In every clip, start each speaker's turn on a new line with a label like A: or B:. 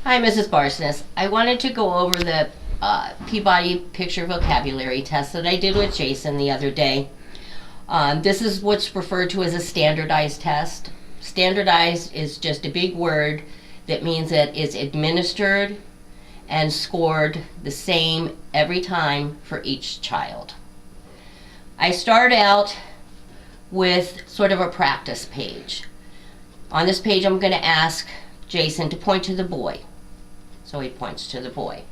A: Hi, Mrs. Barsness. I wanted to go over the Peabody picture vocabulary test that I did with Jason the other day. This is what's referred to as a standardized test. Standardized is just a big word that means that it's administered and scored the same every time for each child. I start out with sort of a practice page. On this page, I'm going to ask Jason to point to the boy. So he points to the boy.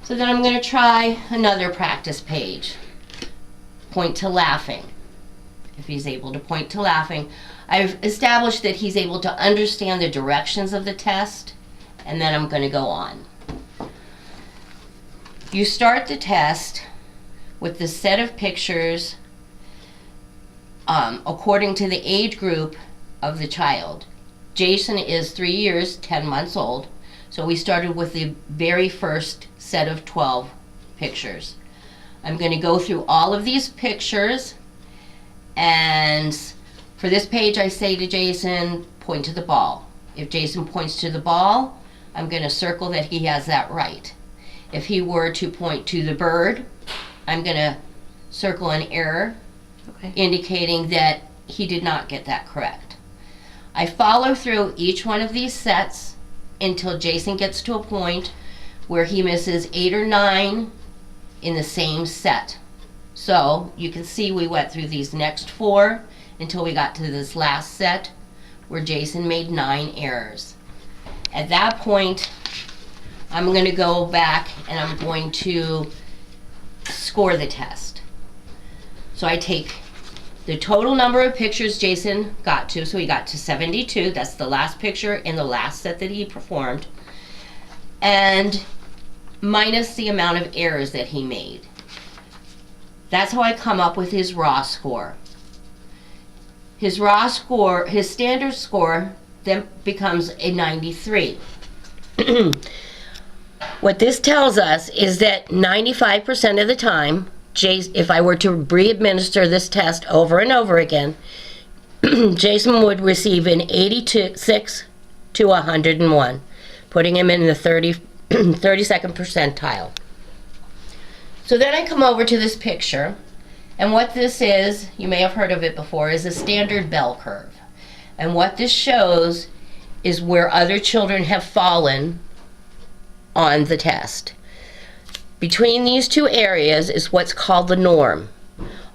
A: So then I'm going to try another practice page. Point to laughing. If he's able to point to laughing, I've established that he's able to understand the directions of the test, and then I'm going to go on. You start the test with the set of pictures according to the age group of the child. Jason is 3 years, 10 months old, so we started with the very first set of 12 pictures. I'm going to go through all of these pictures, and for this page I say to Jason, point to the ball. If Jason points to the ball, I'm going to circle that he has that right. If he were to point to the bird, I'm going to circle an error, indicating that he did not get that correct. I follow through each one of these sets until Jason gets to a point where he misses 8 or 9 in the same set. So you can see we went through these next 4 until we got to this last set where Jason made 9 errors. At that point, I'm going to go back and I'm going to score the test. So I take the total number of pictures Jason got to, so he got to 72, that's the last picture in the last set that he performed, and minus the amount of errors that he made. That's how I come up with his raw score. His raw score, his standard score, then becomes a 93. What this tells us is that 95% of the time, if I were to re-administer this test over and over again, Jason would receive an 86 to 101, putting him in the 32nd percentile. So then I come over to this picture, and what this is, you may have heard of it before, is a standard bell curve. And what this shows is where other children have fallen on the test. Between these two areas is what's called the norm.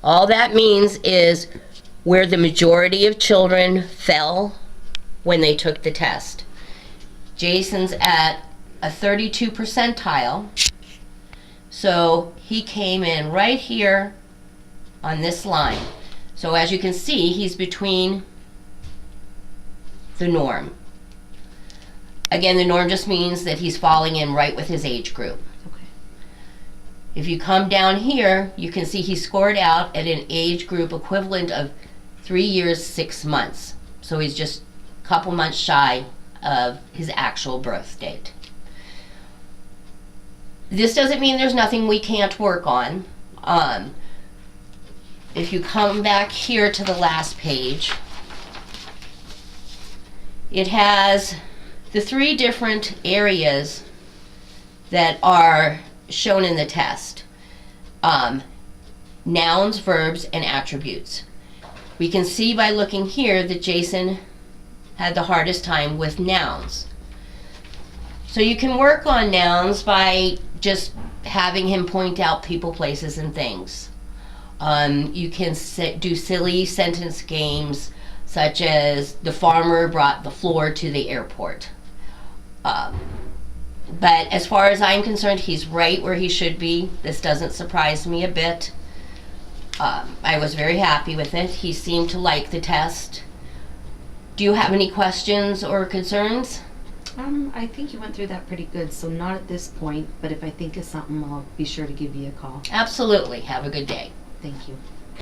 A: All that means is where the majority of children fell when they took the test. Jason's at a 32 percentile, so he came in right here on this line. So as you can see, he's between the norm. Again, the norm just means that he's falling in right with his age group. If you come down here, you can see he scored out at an age group equivalent of 3 years, 6 months. So he's just a couple months shy of his actual birth date. This doesn't mean there's nothing we can't work on. If you come back here to the last page, it has the 3 different areas that are shown in the test. Nouns, verbs, and attributes. We can see by looking here that Jason had the hardest time with nouns. So you can work on nouns by just having him point out people, places, and things. You can do silly sentence games such as the farmer brought the floor to the airport. But as far as I'm concerned, he's right where he should be. This doesn't surprise me a bit. I was very happy with it. He seemed to like the test. Do you have any questions or concerns?
B: I think you went through that pretty good, so not at this point, but if I think of something, I'll be sure to give you a call.
A: Absolutely. Have a good day.
B: Thank you.